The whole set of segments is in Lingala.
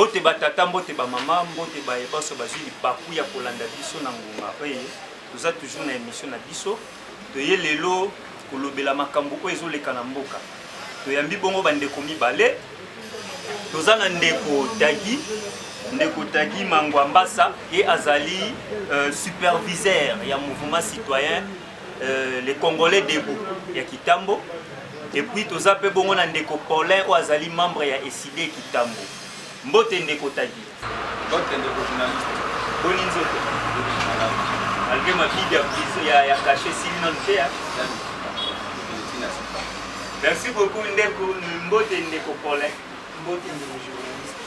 Mbote batata, mbote ba mama, mbote ba eboso bazuli baku ya kolanda biso na ngunga. Oye, toza toujours na émission na biso. Toye lelo kolobela makambo oyo ezoleka na mboka. Toyambi bongo bandeko mibale. Toza na ndeko Tagi Mangwambasa et Azali superviseur ya mouvement citoyen les Congolais debout ya Kitambo. Et puis toza pe bongo na ndeko Paulin ou Azali membre ya ESID Kitambo. Mbote ndeko Tagi. Mbote ndeko journaliste. Boni nzoto. Malgré ma fille ya caché Sylvie Nantea. Merci beaucoup ndeko Mbote ndeko Paulin. Mbote ndeko journaliste.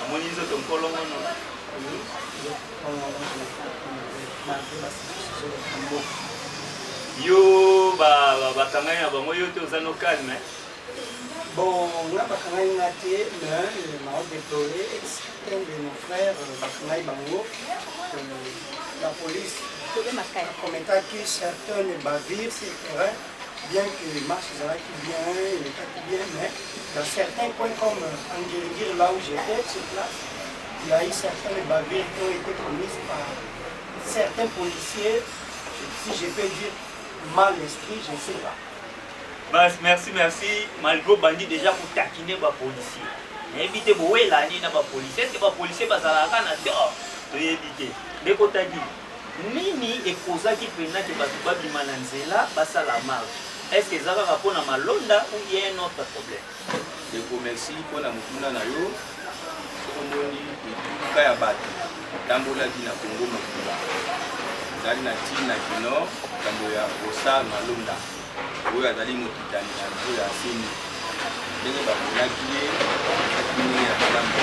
Amoni nzoto mpolo mono. Yo bakangani na bango yo te oza no calme. Bon, là, bakangani na te, mais on a déploré certains de nos frères bakangani bango. La police commenta que certains bavires sur le terrain, bien que les marches qui bien, les cas qui bien, mais dans certains points comme Anguiriguir, là où j'étais sur place, il y a eu certaines bavires qui ont été commises par certains policiers, si je peux dire mal esprit, je ne sais pas. Bah, merci. Malgré bandit déjà pour taquiner les policiers. Évitez de voir là, les policiers. C'est les policiers qui sont éviter. Dès qu'on t'a dit, nini et causa qui prennent que batuba bimananzela basa la marge. Est-ce que ça va répondre à Malonda ou il y a un autre problème? Je vous remercie pour la moutuna na yo. Somoni kaya batu. Tambola dina Congo makula. Dali na tina kino tamboya osa Malonda. Oya dali motitani na boya sini. Ndenge ba konakiye akini ya tambo.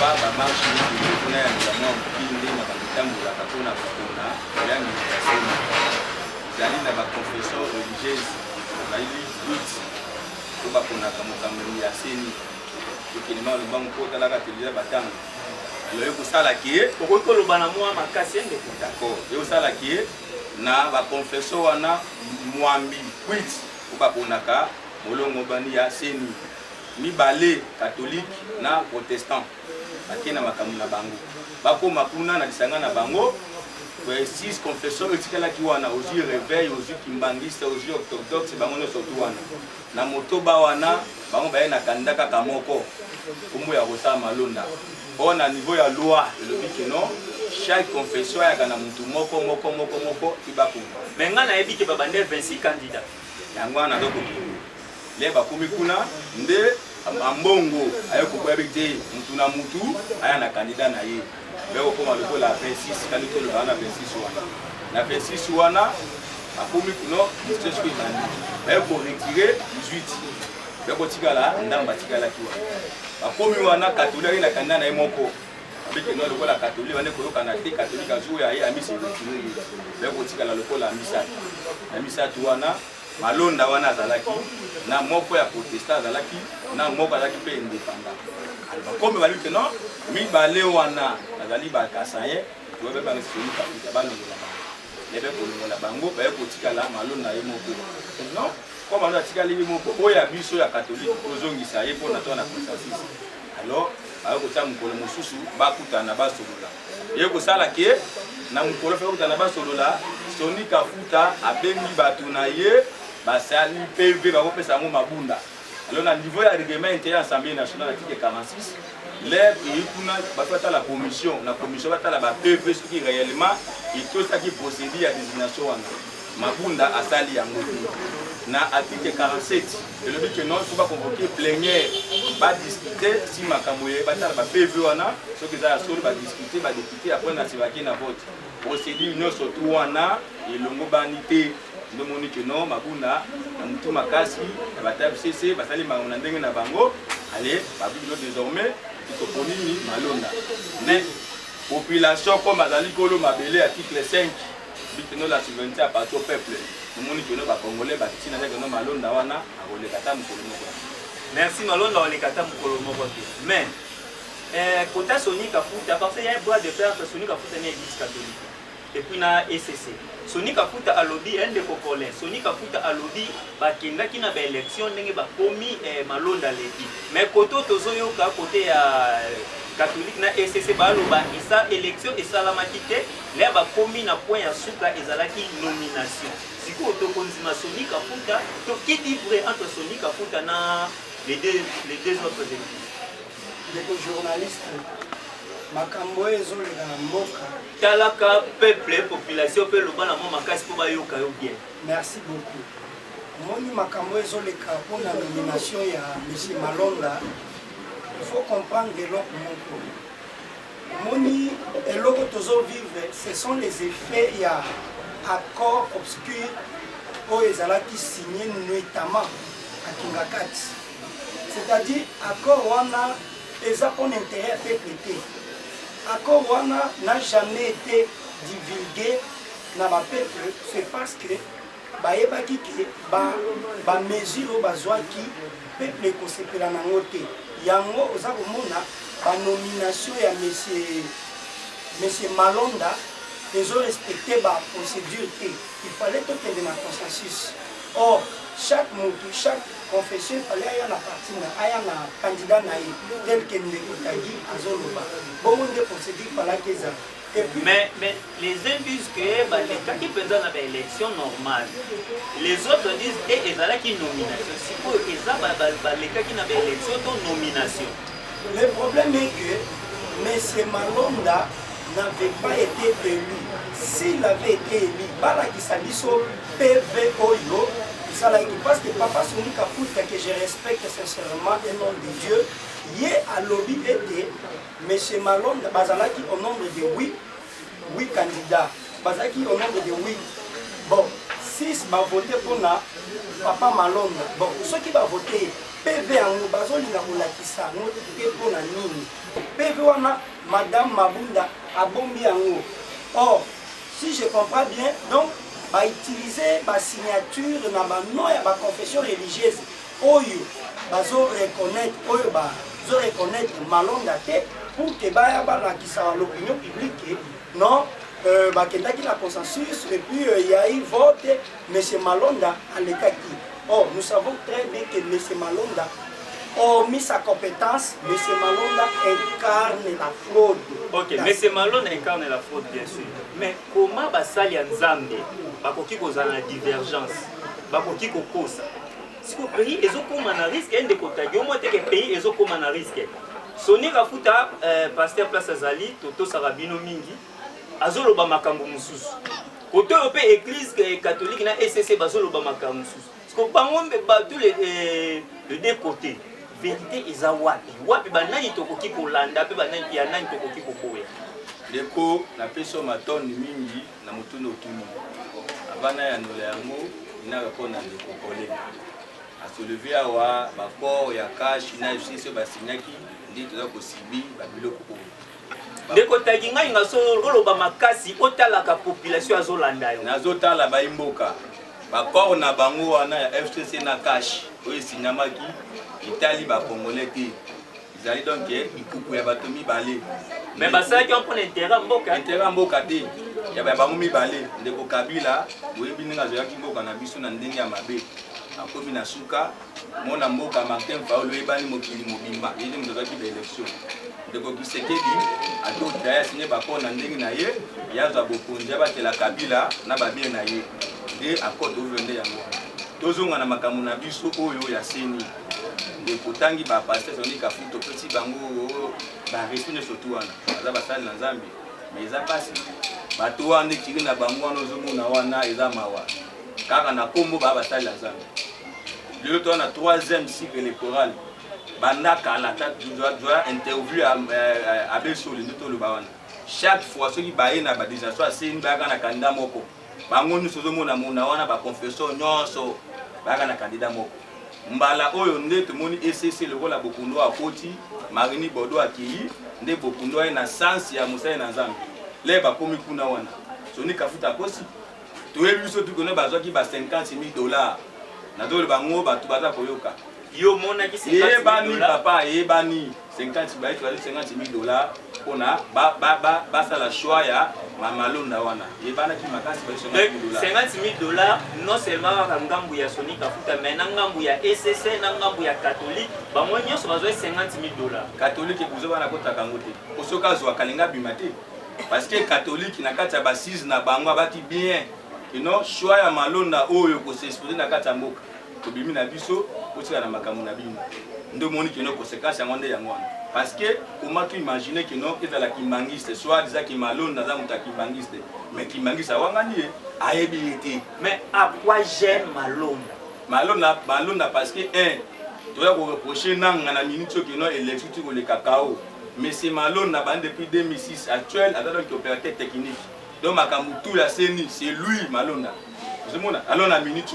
Ba marche ni kuna ya mwa mpinde na batambola kakona kakona. Ya ni ya sini. Dali na ba confession religieuse. Baili huit. Oba kona kamokamuri ya sini. Ukilima le bango ko talaka teleza batanga. Alors yo kosala ki ko lobana mwa makasi ende d'accord. Yo sala ki na ba confession wana mwambi huit. Oba konaka molongo bani ya seni. Mibale catholique na protestant. Akena makamu na bango. Bakoma kuna na lisanga na bango. 6 confesseurs etikala ki wana ozi réveil ozi kimbangiste ozi orthodoxe bango no surtout wana na motoba wana bango baye na kandaka kamoko kumbu ya kosa Malonda on a niveau ya loi le dit que non chaque confession ya kana mutu moko ibako menga na yebi ke babande 26 candidats yango wana ndoko le bakumi kuna nde ambongo ayo kokwebi mutu na mutu aya na candidat na ye. Beko koma loko la 26 quand tu le na 26 wana na 26 wana akomi kuno c'est ce que bandi beko retirer 18 beko tikala ndamba tikala kiwa akomi wana catholique na kanda na emoko biko no loko la catholique bande ko yoka na te catholique azu ya ye amisi retirer beko tikala loko la misa na misa tu wana Malonda wana azalaki na moko ya protestant azalaki na moko azalaki pe indépendant. Comme bali que non mibale wana azali ba kasaye to be ba ngisoni ka ba longola ba lebe ko longola bango ba ko tikala Malonda ye moko non comme on a tikala ye moko oya biso ya catholique ozongisa ye pona to na consensus alors ayo ko ta mukolo mususu ba kutana ba solola ye ko sala ke na mukolo fe kutana ba solola soni kafuta abengi batu na ye basali PV ba ko pesa mo mabunda. Alors, au niveau de la règlement intérieur de l'Assemblée nationale, l'article 46, la commission va la PV, ce qui réellement est tout ça qui procède à la désignation. Mabunda a sali à na article 47, le but que non, il faut pas convoquer plénière, pas discuter si ma camoye, pas la PV, ce que ça a solo, va discuter, va députer, après on a sévaqué na vote. Procédure, non, surtout, on a, et l'ongo banité. Nous avons dit que non, Mabunda, tout makasi, la CC, basali na ndenge na bango, allez, babilo désormais, qui sont connus Malonda. Mais population comme Azali Kolo Mabele, article 5, dit que la souveraineté appartient au peuple. Nous avons dit que nous, les Congolais, nous avons dit que Malonda wana, a volé kata mukolo moko. Merci Malonda, on les kata mukolo moko. Mais, quand Sony Kafuta, parce qu'il y a un droit de faire que Sony Kafuta n'est l'église catholique. et puis na ECC. Soni Kafuta alobi ende kopole. Soni Kafuta alobi bakenda ki na ba élection ndenge ba komi malonda leki. Mais koto tozoyo ka côté ya catholique na ECC ba loba isa élection esalamaki te le ba komi na point ya suka ezalaki nomination. Siko to konzima Soni Kafuta to qui dit vrai entre Soni Kafuta na les deux autres équipes. Les journalistes makambo ezoleka na mboka talaka peuple population pe loba na moma kasi po bayoka yo bien. Merci beaucoup. Moni makambo ezoleka pour la nomination ya M. Malonda. Il faut comprendre l'autre moko. Moni eloko tozo vivre, ce sont les effets ya accord obscur o ezalaki signé notamment à Kingakati. C'est-à-dire accord wana eza pour intérêt peuple. Accord wana n'a jamais été divulgué dans le peuple, c'est parce que bayebaki ke ba mesure bazwaki peuple kosepela nango te. Yango oza komona ba nomination ya monsieur Malonda ils ont respecté la procédure. Il fallait tout aider dans consensus. Or, chaque confession, il fallait avoir un candidat tel que nous Tagi Azoloba. Bon, de procédure, il fallait qu'ils aient. Mais les uns disent que l'État qui est dans l'élection normale, les autres disent qu'ils ont une nomination. Si vous avez l'État qui a une élection, une nomination. Le problème est que M. Malonda n'avait pas été élu. S'il avait été élu, Balakisabiso PV Oyo, parce que Papa Soni Kafuta, que je respecte sincèrement au nom de Dieu, il a lobby été M. Malonda Bazalaki au nombre de 8 candidats. Bazalaki au nombre de 8. Bon, 6 vont voter pour Papa Malonda. Bon, ceux qui vont voter, PV en Bazoli na Moulakisa, pour la Nini. PV wana Madame Mabunda a bombi en haut. Or, si je comprends bien, donc, va utiliser ma signature dans ma nom et ma confession religieuse. Oyo, bazo reconnaître Malonda te pour que l'opinion publique, non, qui la consensus et puis il y a eu vote M. Malonda à l'état qui. Or, nous savons très bien que M. Malonda, hormis sa compétence, M. Malonda incarne la fraude. Ok, M. Malonda incarne la fraude, bien sûr. Mais comment Basali Nzambe, Bakoki Koza la divergence, Bakoki Kokosa, si le pays est au risque, un des côtés, au moins que le pays est au risque. Soni Kafuta, pasteur Place Azali, Toto Sarabino Mingi, Azolo Bamakambo Moussous. Côté européen, église catholique, na SCC Bazolo Bamakambo Moussous. Parce que tous les deux côtés, vérité est à Wapi. Wapi, banani tokoki kolanda, pe banani pianani tokoki kokoya. Leko, na peso maton mingi, na mutuno tuni. Abana ya nole yango, ina repona leko kole. A se lever awa, bakor ya cash, ina FCC basinyaki, ndi toza kosibi, babilo koko. Ndeko tagi ngai nga so oloba makasi otalaka population azolanda yo. Nazotala baimboka. Bakor na bango wana ya FCC na cash, oyo sinyamaki, itali ba congolais te. Ils donc ikuku ya bato mibale. Mais basaki on prend intérêt mboka. Intérêt mboka te. Ya ba bango mibale, ndeko Kabila, boyebi ninga zoyaki mboka na biso na ndenge ya mabe. Akomi na suka, mona mboka Martin Faulu ebani mokili mobimba, yeli mzozaki ba élection. Ndeko Kisekedi, ato daya signé bakor na ndenge na ye, yaza bokonja batela Kabila na babie na ye. De accord ovende yango. Tozonga na makamu na biso oyo ya seni. De kotangi ba pasteur Soni Kafuta petit bango ba respect surtout wana. Aza basali na Nzambe. Mais eza pasi. Bato wana kiri na bango wana ozomona wana eza mawa. Kaka na kombo ba basali na Nzambe. Le to na 3e cycle électoral. Bandaka la tête doit interview à Besoli ndoto lo ba wana. Chaque fois ceux qui baye na ba déjà soit seni ba kana candidat moko. Bango nous ozomona mona wana ba confession nyonso ba kana candidat moko. Mbala oyo nde tomoni ECC le rôle a Bokundo akoti Marini Bodo akii nde Bokundo na sens ya Musa na Nzambe le ba komi kuna wana Soni Kafuta kosi toyebi biso tukone bazwaki ba $50,000 na dole bango batu baza koyoka Yo mona ki $50,000 yebani papa yebani 50 baye tu 50 000 $. On a ça la choix ya malonda wana. Et bana ki makasi baye $50 000 non seulement ka ngambu ya Sony Kafuta mais na ngambu ya ECC na ngambu ya catholique ba mo nyonso bazwa $50 000. Catholique kuzo bana kota kangote. Osoka zo kalinga bimate. Parce que catholique na kati ya basise na bango abati bien. Non choix ya malonda oyo ko s'exposer na kati ya mboka. To bimi na biso otika na makamu na bino. Ndo moni kino conséquence ya ngonde ya ngwana. Parce que comment tu imaginer que non ezala kimbangiste soit déjà ki malonda za muta kimbangiste mais kimbangiste awangani ayebi été. Mais à quoi j'aime malonda parce que tu vas reprocher nanga na minute que non élection tu le cacao. Mais c'est malonda ban depuis 2006 actuel avec donc opérateur technique. Donc Makamutu la CENI, c'est lui Malonda. Vous savez, alors la minute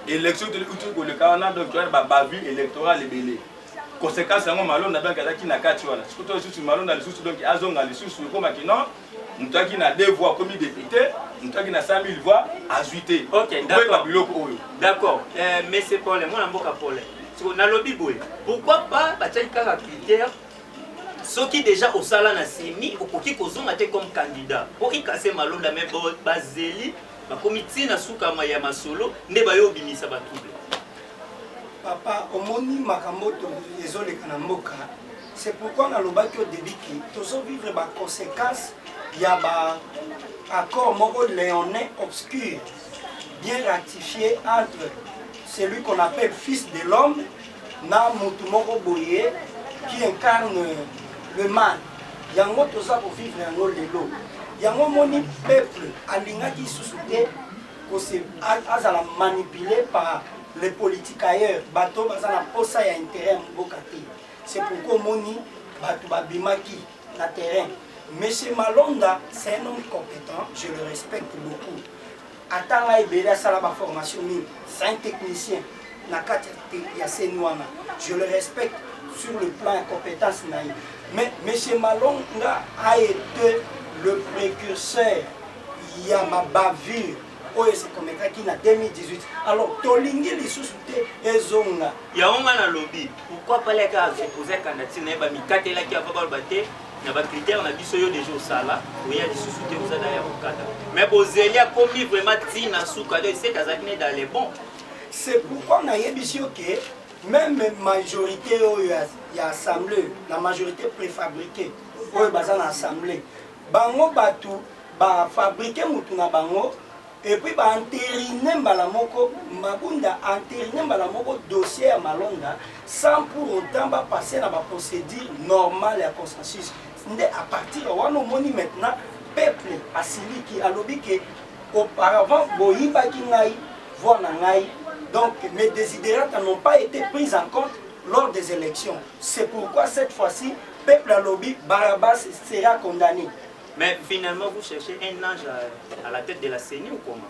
élection de le Canada donc tu as bavu électoral et belé. Conséquence à Malonda donc qui n'a qu'à tuer. Ce que tu Malonda les sous donc azonga les sous comme qui non, nous qui n'a 2 voix comme député, nous qui n'a 5 000 voix ajoutées. OK, d'accord. D'accord. Mais c'est pour les moi mboka pour les. Na lobby boy. Pourquoi pas bateka critère ceux qui déjà au sala na semi au koki kozonga te comme candidat pour y casser malonda mais bazeli ba comité na suka ya masolo nde bayo bimisa ba trouble papa omoni makamoto ezole kana mboka c'est pourquoi na lobaki au début ki tozo vivre ba conséquences ya ba accord moko léonin obscur bien ratifié entre celui qu'on appelle fils de l'homme na mutu moko boye qui incarne le mal. Yango toza pour vivre yango lelo. Yango moni peuple alingaki susute ko se azala manipulé par les politiques ailleurs. Bato bazala posa ya intérêt mboka te. C'est pourquoi moni bato babimaki na terrain. Monsieur Malonda, c'est un homme compétent, je le respecte beaucoup. Atanga ebele sala ba formation ni, c'est un technicien na kati ya senwana. Je le respecte sur le plan de compétence naïve. Mais M. Malonda a été le précurseur. Il y a ma bavure. C'est comme ça qu'il a 2018. Alors, Tolingi les sous-soutés et Zonga. Il y a un lobby. Pourquoi pas les gars se poser candidature n'a pas mis 4 là qui a pas battu. Il y a des critères, on a dit soyo déjà au sala. Il y a des sous-soutés vous d'ailleurs au cadre. Mais pour Zélia, comme il vraiment tina sous cadre, c'est Kazakine dans les bons. C'est pourquoi on a dit que même majorité il y a assemblée, la majorité préfabriquée, il y a assemblée. Bango batu ba fabriquer mutu na bango et puis ba entériner balamoko mabunda entériner balamoko dossier à Malonda sans pour autant ba passer dans la procédure normale et consensus. À partir de là, on maintenant peuple asili qui a lobby que auparavant boyiba ki ngai voir na ngai. Donc mes désidérates n'ont pas été pris en compte lors des élections. C'est pourquoi cette fois-ci, peuple à lobby, Barabas sera condamné. Mais finalement, vous cherchez un ange à la tête de la CENI ou comment?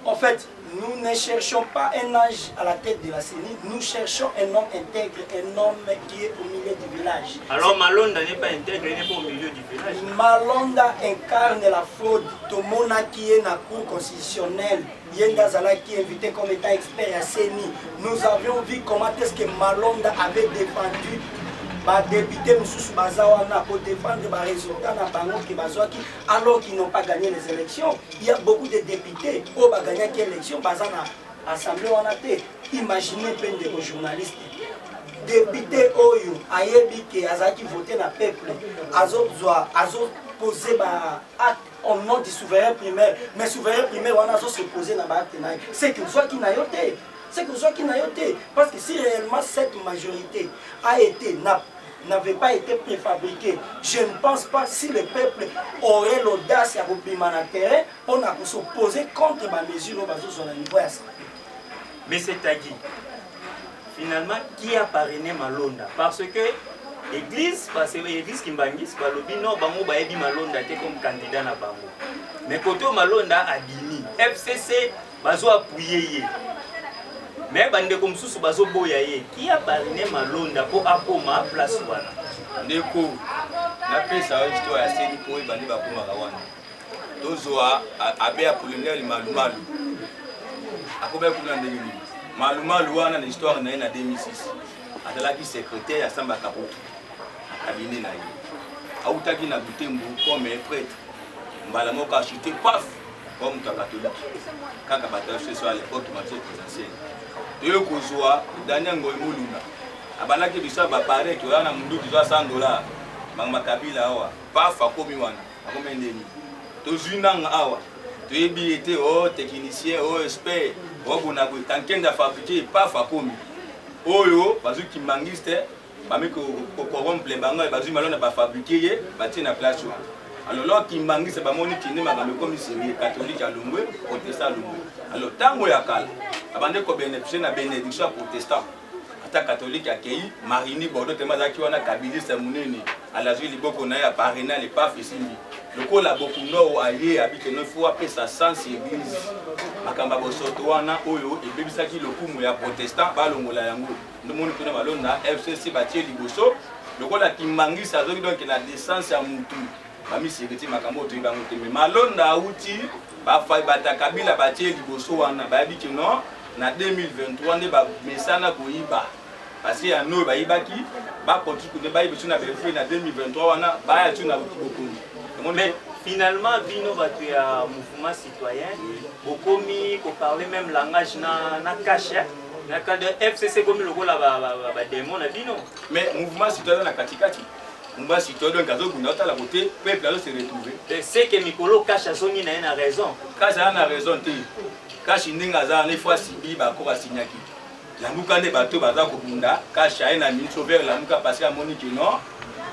En fait, nous ne cherchons pas un ange à la tête de la CENI, nous cherchons un homme intègre, un homme qui est au milieu du village. Alors Malonda n'est pas intègre, il n'est pas au milieu du village. Malonda incarne la fraude. Tomona qui est dans la cour constitutionnelle, Yenda Zala qui est invité comme état expert à CENI. Nous avions vu comment est-ce que Malonda avait défendu député Moussous Bazawana pour défendre les résultats alors qu'ils n'ont pas gagné les élections. Il y a beaucoup de députés qui ont gagné les élections dans l'Assemblée. Imaginez peine de journalistes. Député Oyo, Ayebi qui a voté dans le peuple, Azo posé acte au nom du souverain primaire. Mais le souverain primaire, on a se posé dans l'acte. C'est que soit qui n'a pas été. C'est que soit qui n'a pas été. Parce que si réellement cette majorité a été n'avait pas été préfabriqué. Je ne pense pas si le peuple aurait l'audace à reprimer terrain pour s'opposer contre ma mesure au niveau. Mais c'est Tagui. Finalement, qui a parrainé Malonda? Parce que l'église, parce que l'église Kimbangis, le non, Bango Baebi Malonda était comme candidat na Bango. Mais côté Malonda a bini. FCC, Bazo appuyé. Mais bande comme sous bazo boyaye qui a parrainé Malonda pour akoma place wana ndeko na pesa histoire ya seni ko bande ba koma kawana tozoa abe Apollinaire Malumalu akoba kuna ndenge ni Malumalu wana na histoire na 2006 atalaki secrétaire ya Samba Kabutu cabinet na ye autaki na Butembo comme un prêtre mbala moko acheté paf comme un catholique kaka bato ya FCC à l'époque matière présidentielle toyo kozwa Daniel Ngoy Moluna abanaki biso bapare ki wana mundu ki $100 bangma Kabila awa paf akomi wana akomi ndeni tozwi nanga awa toyebi ete o technicien o expert o bonako tankenda fabriquer paf akomi oyo bazwi kimbangiste bami ko corrompre bango bazwi malona ba fabriquer ye batie na place wana alors là kimbangiste bamoni kinde makambo comme sérieux catholique à Longwe protestant à Longwe alors tango ya kala abande ko bénéficier na bénédiction protestant ata catholique akei Marini Bordeaux temazaki wana kabiliste munene alazwi liboko na ya parrainage les paf isimbi lokola bokuno aye habite no fois pesa sans église makamba bosoto wana oyo ebebisaki lokumu ya protestant balongola yango ndomoni tuna balonda FCC batie liboso lokola kimbangisa azoki donc na décence ya mutu bami sécurité makambo to bango te malonda auti ba fay bata Kabila batie liboso wana bayabi ki non na 2023 nde ba mesana koyiba parce que ya no bayibaki ba continue de bayiba tuna befe na 2023 wana ba ya tuna bokomi. Mais finalement, Bino va tuer un mouvement citoyen, Bokomi, qu'on parlait même langage na caché, na quand de FCC comme le rôle la démon na Bino. Mais mouvement citoyen na katikati, mouvement citoyen donc kazo bunata la beauté, peuple alors se retrouver. C'est que Mikolo cache à son ina a raison. Cache a raison te. Cache ninga za ne fois sibi ba ko basinyaki. La muka ne bato baza ko bunda, cache a na min sauver la muka parce que Monique non.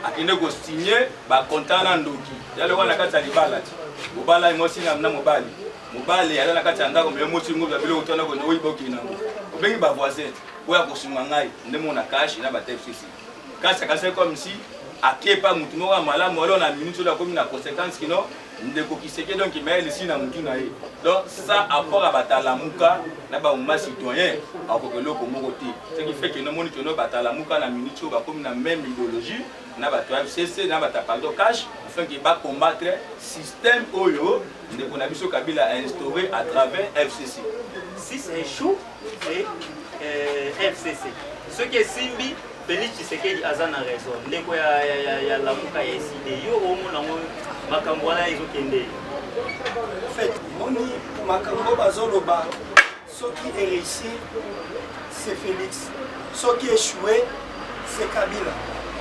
Akinde ko signer ba konta na ndoki yale wana kati ya libala ti mobala emosi na mobali mobali yale na kati ya ndako mbe emosi ngo bilo utona ko no iboki na ngo obengi ba voisin oya ko sunga ngai ndemo na cash na ba TFCC cash akase comme si akepa mutu moko malamu wala na minute la komi na conséquence kino ndeko kiseke donc mais ici na mutu na ye donc ça apport à batalamuka na ba umma citoyen akokelo ko moko ti ce qui fait que no moni que no batalamuka na minute ba komi na même idéologie na ba FCC na ba tapado cash afin que ba combattre système oyo ndeko na biso Kabila a instauré à travers FCC. Si c'est échoue c'est FCC ce qui est Simbi Félix Tshisekedi azana raison ndeko ya lamuka ya décidé yo omona makambo wana ezokende. En fait moni makambo bazoloba ce qui est réussi c'est Félix, ce qui est échoué c'est Kabila.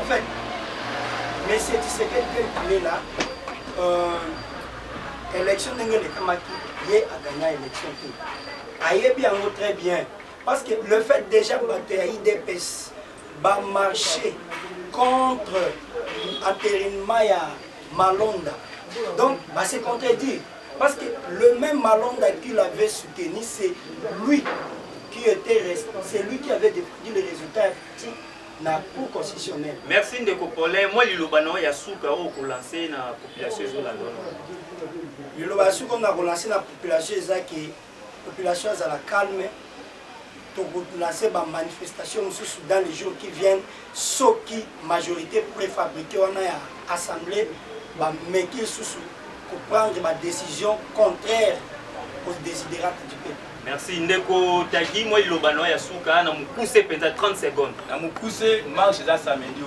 En fait mais c'est Tshisekedi qui est là élection ndenge lekamaki ye a gagné élection tout ayebi yango très bien parce que le fait déjà battre IDPS va marcher contre entérinement ya Malonda. Donc, va se contredire. Parce que le même Malonda qui l'avait soutenu, c'est lui qui était c'est lui qui avait défendu les résultats effectifs dans la Cour constitutionnelle. Merci Ndeko Paulin. Moi, Lilobano Yasuka au lancé dans la population Zolando. Lilobano Yasuka a relancé la population qui population à la calme. Pour lancer ma manifestation dans les jours qui viennent, ceux qui majorité préfabriquée on a assemblé, mais qui pour prendre ma décision contraire aux désidérats du peuple. Merci Ndeko Tagi, moi Lobano Yasuka, na mukuse pendant 30 secondes. Na mukuse marche za samedi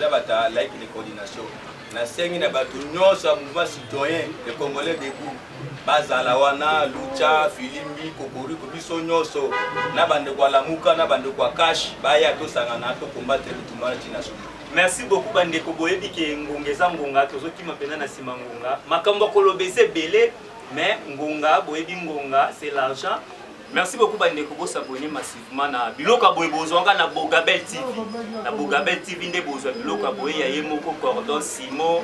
za bata like de coordination. Na sengi na bato nyonso ya mouvement citoyen le Congolais debout. Bazala wana Lucha Filimbi Kokori Kobiso nyonso na bande kwa lamuka na bande kwa cash baya to sangana to combattre bitumana national. Merci beaucoup bandeko boyebi ke ngongeza ngonga tozoki mapena na sima ngonga makambo kolobese belé mais ngonga boyebi ngonga c'est l'argent. Merci beaucoup bandeko bo s'abonner massivement na biloko boye bozonga na Bogabel TV. Na Bogabel TV nde bozwa biloko boye ya yemoko cordon Simon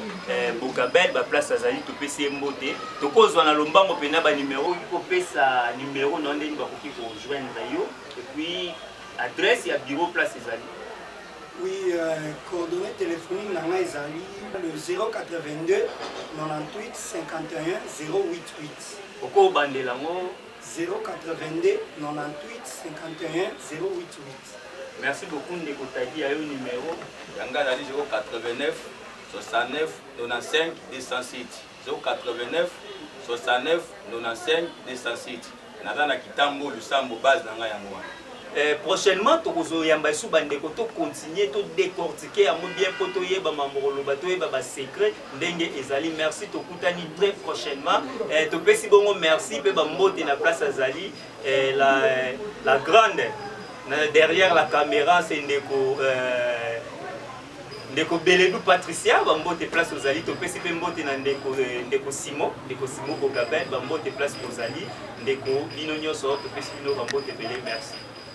Bogabel ba place azali to pesi mbote. To kozwa na lombango pena ba numéro ko pesa numéro non ndeni ba koki ko joindre yo et puis adresse ya bureau place ezali. Oui, coordonnées téléphoniques dans ezali le 082 98 51 088. Oko bandela ngo 082 98 51 088. Merci beaucoup Ndeko Tagi à un numéro. Yanga Dali 089 69 95 207. 089 69 95 207. Nadana Kitambo Lusambo base nanga yango. prochainement tokozoyamba esu bandeko tocontinue todécortiquer yango bien mpo toyeba mambo koloba toyeba basecret ndenge ezali. Merci, tokutani très prochainement. Topesi bongo merci mpe bambote na place azali la grande derrière la caméra c'est ndeko Beledou Patricia bambote place ozali. Topesi mpe mbote na ndeko Simon Bogabel bambote place ozali. Ndeko bino nyonso topesi bino bambote bele. Merci.